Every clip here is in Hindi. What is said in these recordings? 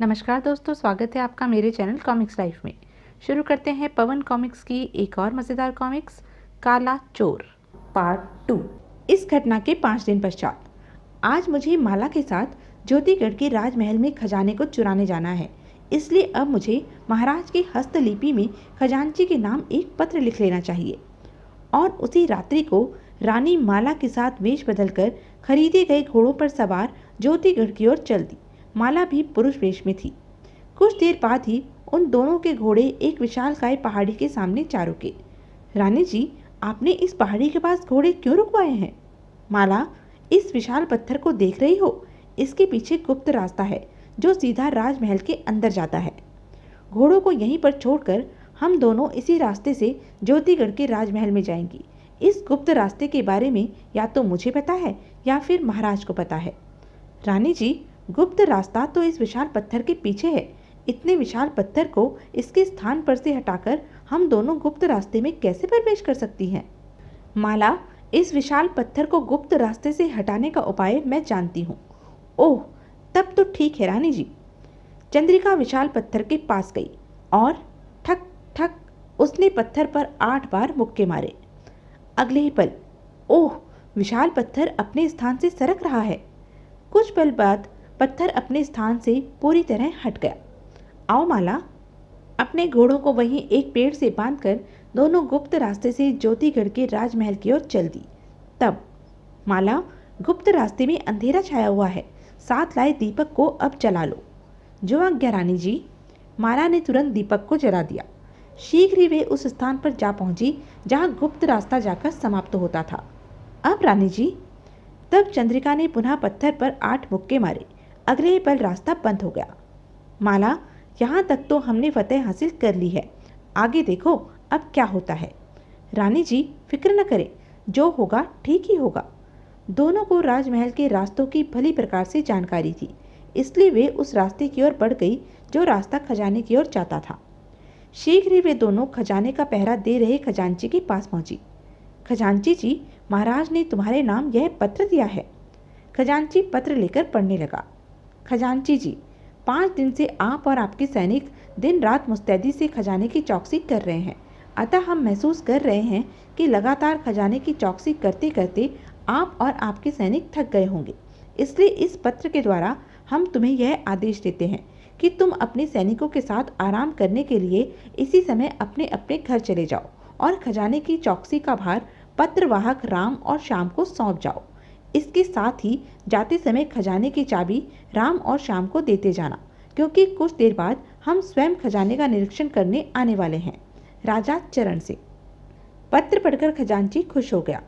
नमस्कार दोस्तों, स्वागत है आपका मेरे चैनल कॉमिक्स लाइफ में। शुरू करते हैं पवन कॉमिक्स की एक और मज़ेदार कॉमिक्स, काला चोर पार्ट 2। इस घटना के 5 दिन पश्चात आज मुझे माला के साथ ज्योतिगढ़ के राजमहल में खजाने को चुराने जाना है। इसलिए अब मुझे महाराज की हस्तलिपि में खजांची के नाम एक पत्र लिख लेना चाहिए। और उसी रात्रि को रानी माला के साथ वेश बदलकर खरीदे गए घोड़ों पर सवार ज्योतिगढ़ की ओर चल दी। माला भी पुरुष वेश में थी। कुछ देर बाद ही उन दोनों के घोड़े एक विशालकाय पहाड़ी के सामने जा रुके। रानी जी, आपने इस पहाड़ी के पास घोड़े क्यों रुकवाए हैं? माला, इस विशाल पत्थर को देख रही हो? इसके पीछे गुप्त रास्ता है जो सीधा राजमहल के अंदर जाता है। घोड़ों को यहीं पर छोड़कर हम दोनों इसी रास्ते से ज्योतिगढ़ के राजमहल में जाएंगी। इस गुप्त रास्ते के बारे में या तो मुझे पता है या फिर महाराज को पता है। रानी जी, गुप्त रास्ता तो इस विशाल पत्थर के पीछे है। इतने विशाल पत्थर को इसके स्थान पर से हटाकर हम दोनों गुप्त रास्ते में कैसे प्रवेश कर सकती हैं? माला, इस विशाल पत्थर को गुप्त रास्ते से हटाने का उपाय मैं जानती हूँ। ओह, तब तो ठीक है रानी जी। चंद्रिका विशाल पत्थर के पास गई और ठक ठक उसने पत्थर पर 8 बार मुक्के मारे। अगले ही पल, ओह, विशाल पत्थर अपने स्थान से सरक रहा है। कुछ पल बाद पत्थर अपने स्थान से पूरी तरह हट गया। आओ माला, अपने घोड़ों को वहीं एक पेड़ से बांधकर दोनों गुप्त रास्ते से ज्योतिगढ़ के राजमहल की ओर चल दी। तब माला, गुप्त रास्ते में अंधेरा छाया हुआ है, साथ लाए दीपक को अब जला लो। जो आज्ञा रानी जी। माला ने तुरंत दीपक को जला दिया। शीघ्र ही वे उस स्थान पर जा पहुंची जहां गुप्त रास्ता जाकर समाप्त होता था। अब रानी जी। तब चंद्रिका ने पुनः पत्थर पर 8 मुक्के मारे। अगले ही पल रास्ता बंद हो गया। माला, यहाँ तक तो हमने फतेह हासिल कर ली है, आगे देखो अब क्या होता है। रानी जी, फिक्र न करें, जो होगा ठीक ही होगा। दोनों को राजमहल के रास्तों की भली प्रकार से जानकारी थी, इसलिए वे उस रास्ते की ओर बढ़ गई जो रास्ता खजाने की ओर जाता था। शीघ्र ही वे दोनों खजाने का पहरा दे रहे खजांची के पास पहुंची। खजांची जी, महाराज ने तुम्हारे नाम यह पत्र दिया है। खजांची पत्र लेकर पढ़ने लगा। खजांची जी, 5 दिन से आप और आपके सैनिक दिन रात मुस्तैदी से खजाने की चौकसी कर रहे हैं। अतः हम महसूस कर रहे हैं कि लगातार खजाने की चौकसी करते करते आप और आपके सैनिक थक गए होंगे। इसलिए इस पत्र के द्वारा हम तुम्हें यह आदेश देते हैं कि तुम अपने सैनिकों के साथ आराम करने के लिए इसी समय अपने अपने घर चले जाओ और खजाने की चौकसी का भार पत्रवाहक राम और श्याम को सौंप जाओ। इसके साथ ही जाते समय खजाने की चाबी राम और श्याम को देते जाना, क्योंकि कुछ देर बाद हम स्वयं खजाने का निरीक्षण करने आने वाले हैं। राजा चरण से। पत्र पढ़कर खजांची खुश हो गया।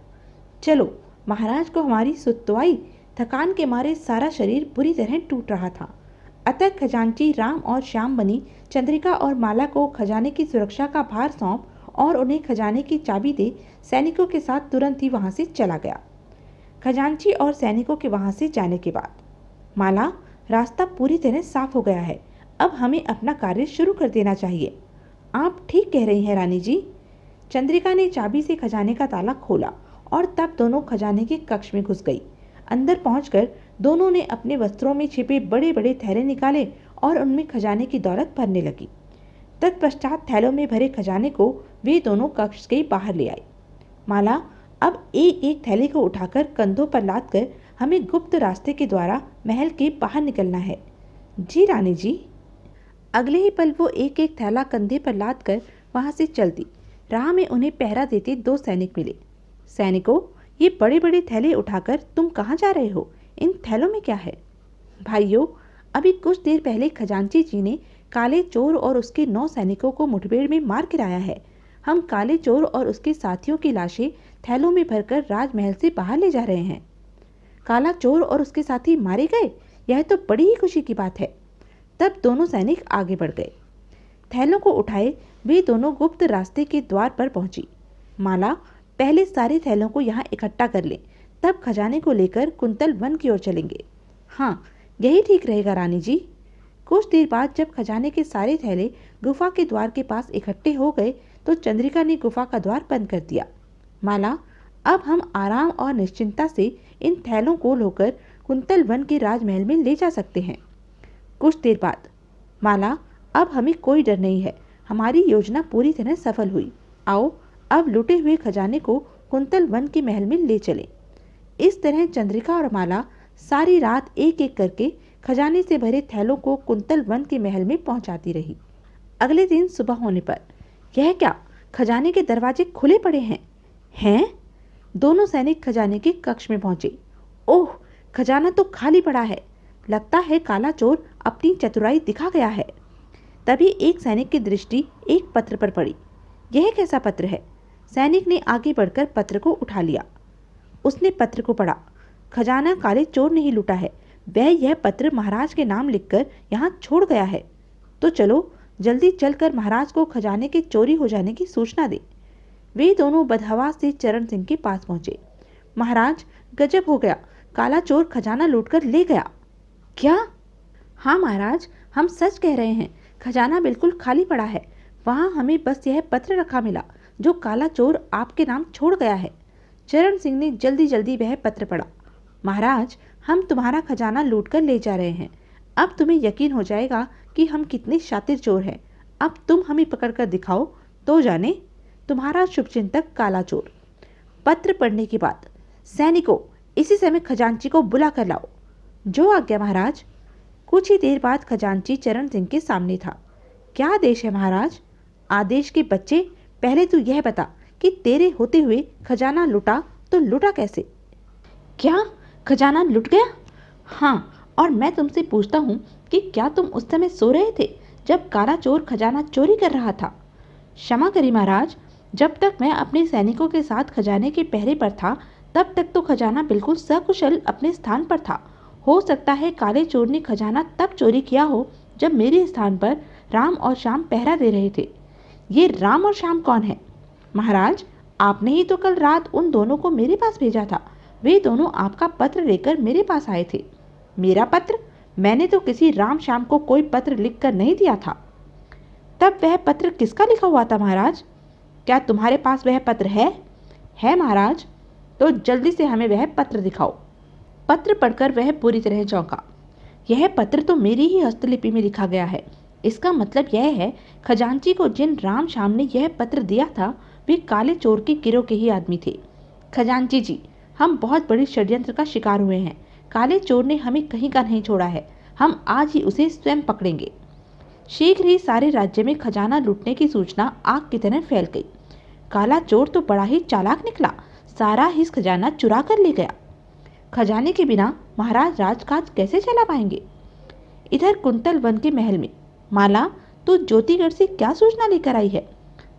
चलो, महाराज को हमारी सुतवाई थकान के मारे सारा शरीर बुरी तरह टूट रहा था। अतः खजांची राम और श्याम बनी चंद्रिका और माला को खजाने की सुरक्षा का भार सौंप और उन्हें खजाने की चाबी दे सैनिकों के साथ तुरंत ही वहां से चला गया। खजांची और सैनिकों के वहां से जाने के बाद, माला, रास्ता पूरी तरह साफ हो गया है। अब हमें अपना कार्य शुरू कर देना चाहिए। आप ठीक कह रही हैं रानी जी। चंद्रिका ने चाबी से खजाने का ताला खोला और तब दोनों खजाने के कक्ष में घुस गई। अंदर पहुंचकर दोनों ने अपने वस्त्रों में छिपे बड़े बड़े थैले निकाले और उनमें खजाने की दौलत भरने लगी। तत्पश्चात थैलों में भरे खजाने को वे दोनों कक्ष के बाहर ले आई। माला, अब एक एक थैले को उठाकर कंधों पर लादकर हमें गुप्त रास्ते के द्वारा महल के बाहर निकलना है। जी रानी जी। अगले ही पल वो एक एक थैला कंधे पर लादकर वहां से चल दी। राह में उन्हें पहरा देते 2 सैनिक मिले। सैनिकों, ये बड़े बड़े थैले उठाकर तुम कहाँ जा रहे हो? इन थैलों में क्या है? भाइयों, अभी कुछ देर पहले खजांची जी ने काले चोर और उसके 9 सैनिकों को मुठभेड़ में मार गिराया है। हम काले चोर और उसके साथियों की लाशें थैलों में भरकर राजमहल से बाहर ले जा रहे हैं। काला चोर और उसके साथी मारे गए? यह तो बड़ी ही खुशी की बात है। तब दोनों सैनिक आगे बढ़ गए। थैलों को उठाए वे दोनों गुप्त रास्ते के द्वार पर पहुंची। माला, पहले सारे थैलों को यहाँ इकट्ठा कर ले, तब खजाने को लेकर कुंतल वन की ओर चलेंगे। हाँ, यही ठीक रहेगा रानी जी। कुछ देर बाद जब खजाने के सारे थैले गुफा के द्वार के पास इकट्ठे हो गए तो चंद्रिका ने गुफा का द्वार बंद कर दिया। माला, अब हम आराम और निश्चिंतता से इन थैलों को लेकर कुंतल वन के राजमहल में ले जा सकते हैं। कुछ देर बाद माला, अब हमें कोई डर नहीं है, हमारी योजना पूरी तरह सफल हुई। आओ अब लूटे हुए खजाने को कुंतल वन के महल में ले चलें। इस तरह चंद्रिका और माला सारी रात एक एक करके खजाने से भरे थैलों को कुंतल वन के महल में पहुंचाती रही। अगले दिन सुबह होने पर, यह क्या, खजाने के दरवाजे खुले पड़े हैं? हैं? दोनों सैनिक खजाने के कक्ष में पहुंचे। ओह, खजाना तो खाली पड़ा है। लगता है काला चोर अपनी चतुराई दिखा गया है। तभी एक सैनिक की दृष्टि एक पत्र पर पड़ी। यह कैसा पत्र है? सैनिक ने आगे बढ़कर पत्र को उठा लिया। उसने पत्र को पढ़ा। खजाना काले चोर ने ही लूटा है। वह यह पत्र महाराज के नाम लिखकर यहाँ छोड़ गया है। तो चलो जल्दी चलकर महाराज को खजाने के चोरी हो जाने की सूचना दे। वे दोनों बदहवास से चरण सिंह के पास पहुंचे। महाराज, गजब हो गया, काला चोर खजाना लूटकर ले गया। क्या? हाँ महाराज, हम सच कह रहे हैं, खजाना बिल्कुल खाली पड़ा है। वहाँ हमें बस यह पत्र रखा मिला जो काला चोर आपके नाम छोड़ गया है। चरण सिंह ने जल्दी जल्दी वह पत्र पढ़ा। महाराज, हम तुम्हारा खजाना लूटकर ले जा रहे हैं। अब तुम्हें यकीन हो जाएगा कि हम कितने शातिर चोर हैं। अब तुम हमें पकड़कर दिखाओ तो जाने तुम्हारा शुभचिंतक काला चोर। पत्र पढ़ने के बाद, सैनिकों, इसी समय खजांची को बुला कर लाओ। जो आज्ञा महाराज। कुछ ही देर बाद खजांची चरण सिंह के सामने था। क्या आदेश है महाराज? आदेश के बच्चे, पहले तू यह बता कि तेरे होते हुए खजाना लुटा तो लुटा कैसे? क्या खजाना लुट गया? हाँ, और मैं तुमसे पूछता हूँ कि क्या तुम उस समय सो रहे थे जब काला चोर खजाना चोरी कर रहा था? क्षमा करिए महाराज, जब तक मैं अपने सैनिकों के साथ खजाने के पहरे पर था तब तक तो खजाना बिल्कुल सकुशल अपने स्थान पर था। हो सकता है काले चोर ने खजाना तब चोरी किया हो जब मेरे स्थान पर राम और श्याम पहरा दे रहे थे। ये राम और श्याम कौन है? महाराज, आपने ही तो कल रात उन दोनों को मेरे पास भेजा था। वे दोनों आपका पत्र लेकर मेरे पास आए थे। मेरा पत्र? मैंने तो किसी राम श्याम को कोई पत्र लिखकर नहीं दिया था। तब वह पत्र किसका लिखा हुआ था महाराज? क्या तुम्हारे पास वह पत्र है? है महाराज। तो जल्दी से हमें वह पत्र दिखाओ। पत्र पढ़कर वह पूरी तरह चौंका। यह पत्र तो मेरी ही हस्तलिपि में लिखा गया है। इसका मतलब यह है, खजांची को जिन राम श्याम ने यह पत्र दिया था वे काले चोर के गिरोह के ही आदमी थे। खजांची जी, हम बहुत बड़ी षड्यंत्र का शिकार हुए हैं। काले चोर ने हमें कहीं का नहीं छोड़ा है। हम आज ही उसे स्वयं पकड़ेंगे। शीघ्र ही सारे राज्य में खजाना लूटने की सूचना आग की तरह फैल गई। काला चोर तो बड़ा ही चालाक निकला, सारा ही खजाना चुरा कर ले गया। खजाने के बिना महाराज राजकाज कैसे चला पाएंगे? इधर कुंतल वन के महल में, माला, तू ज्योतिगढ़ से क्या सूचना लेकर आई है?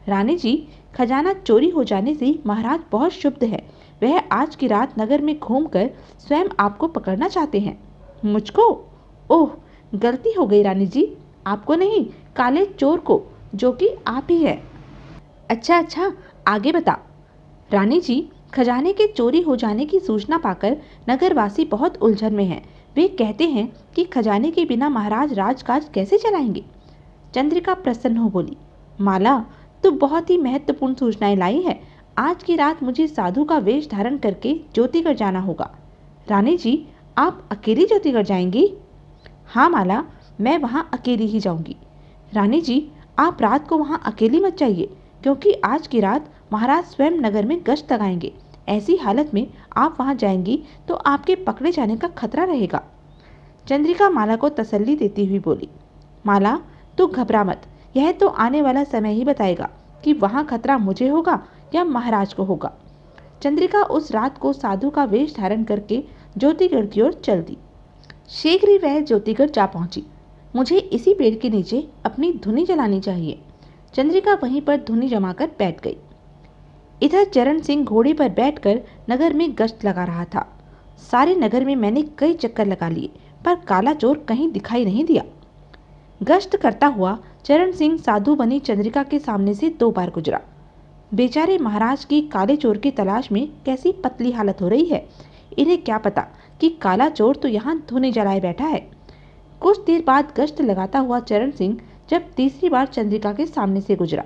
रानी जी, खजाना चोरी हो जाने से महाराज बहुत क्षुब्ध है। वह आज की रात नगर में घूमकर स्वयं आपको पकड़ना चाहते हैं। मुझको? ओह, गलती हो गई रानी जी, आपको नहीं, काले चोर को, जो कि आप ही है। अच्छा अच्छा, आगे बता। रानी जी, खजाने के चोरी हो जाने की सूचना पाकर नगरवासी बहुत उलझन में हैं। वे कहते हैं कि खजाने के बिना महाराज राजकाज कैसे चलाएंगे। चंद्रिका प्रसन्न हो बोली, माला, तू बहुत ही महत्वपूर्ण सूचनाएं लाई है। आज की रात मुझे साधु का वेश धारण करके ज्योतिगढ़ जाना होगा। रानी जी, आप अकेली ज्योतिगढ़ जाएंगी? हाँ माला, मैं वहाँ अकेली ही जाऊंगी। रानी जी, आप रात को वहाँ अकेली मत जाइए, क्योंकि आज की रात महाराज स्वयं नगर में गश्त लगाएंगे। ऐसी हालत में आप वहाँ जाएंगी तो आपके पकड़े जाने का खतरा रहेगा। चंद्रिका माला को तसल्ली देती हुई बोली, माला, तू घबरा मत, यह तो आने वाला समय ही बताएगा कि वहाँ खतरा मुझे होगा या महाराज को होगा। चंद्रिका उस रात को साधु का वेश धारण करके ज्योतिगढ़ की ओर चल दी। शीघ्र ही वह ज्योतिगढ़ जा पहुंची। मुझे इसी पेड़ के नीचे अपनी धुनी जलानी चाहिए। चंद्रिका वहीं पर धुनी जमाकर बैठ गई। इधर चरण सिंह घोड़े पर बैठकर नगर में गश्त लगा रहा था। सारे नगर में मैंने कई चक्कर लगा लिए, पर काला चोर कहीं दिखाई नहीं दिया। गश्त करता हुआ चरण सिंह साधु बनी चंद्रिका के सामने से 2 बार गुजरा। बेचारे महाराज की काले चोर की तलाश में कैसी पतली हालत हो रही है। इन्हें क्या पता कि काला चोर तो यहाँ धुनी जलाए बैठा है। कुछ देर बाद गश्त लगाता हुआ चरण सिंह जब तीसरी बार चंद्रिका के सामने से गुजरा।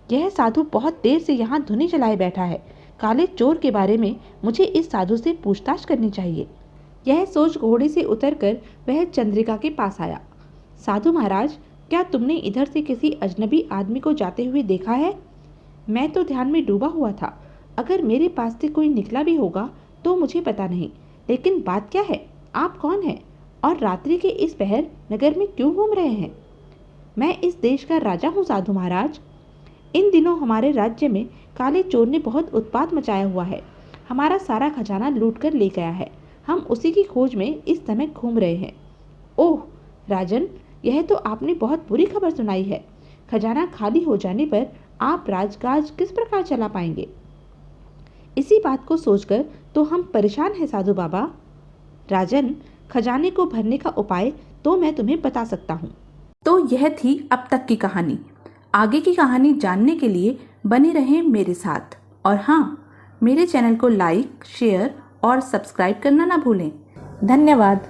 यह साधु बहुत देर से यहाँ धुनी जलाए बैठा है। काले चोर के बारे में मुझे इस साधु से पूछताछ करनी चाहिए। यह सोच घोड़े से उतरकर वह चंद्रिका के पास आया। साधु महाराज, क्या तुमने इधर से किसी अजनबी आदमी को जाते हुए देखा है? मैं तो ध्यान में डूबा हुआ था। अगर मेरे पास से कोई निकला भी होगा तो मुझे पता नहीं। लेकिन बात क्या है? आप कौन हैं? और रात्रि के इस पहर नगर में क्यों घूम रहे हैं? मैं इस देश का राजा हूँ साधु महाराज। इन दिनों हमारे राज्य में काले चोर ने बहुत उत्पात मचाया हुआ है। हमारा सारा खजाना लूट कर ले गया है। हम उसी की खोज में इस समय घूम रहे हैं। ओह राजन, यह तो आपने बहुत बुरी खबर सुनाई है। खजाना खाली हो जाने पर आप राजकाज किस प्रकार चला पाएंगे? इसी बात को सोचकर तो हम परेशान हैं साधु बाबा। राजन, खजाने को भरने का उपाय तो मैं तुम्हें बता सकता हूँ। तो यह थी अब तक की कहानी। आगे की कहानी जानने के लिए बने रहें मेरे साथ। और हाँ, मेरे चैनल को लाइक, शेयर और सब्सक्राइब करना ना भूलें। धन्यवाद।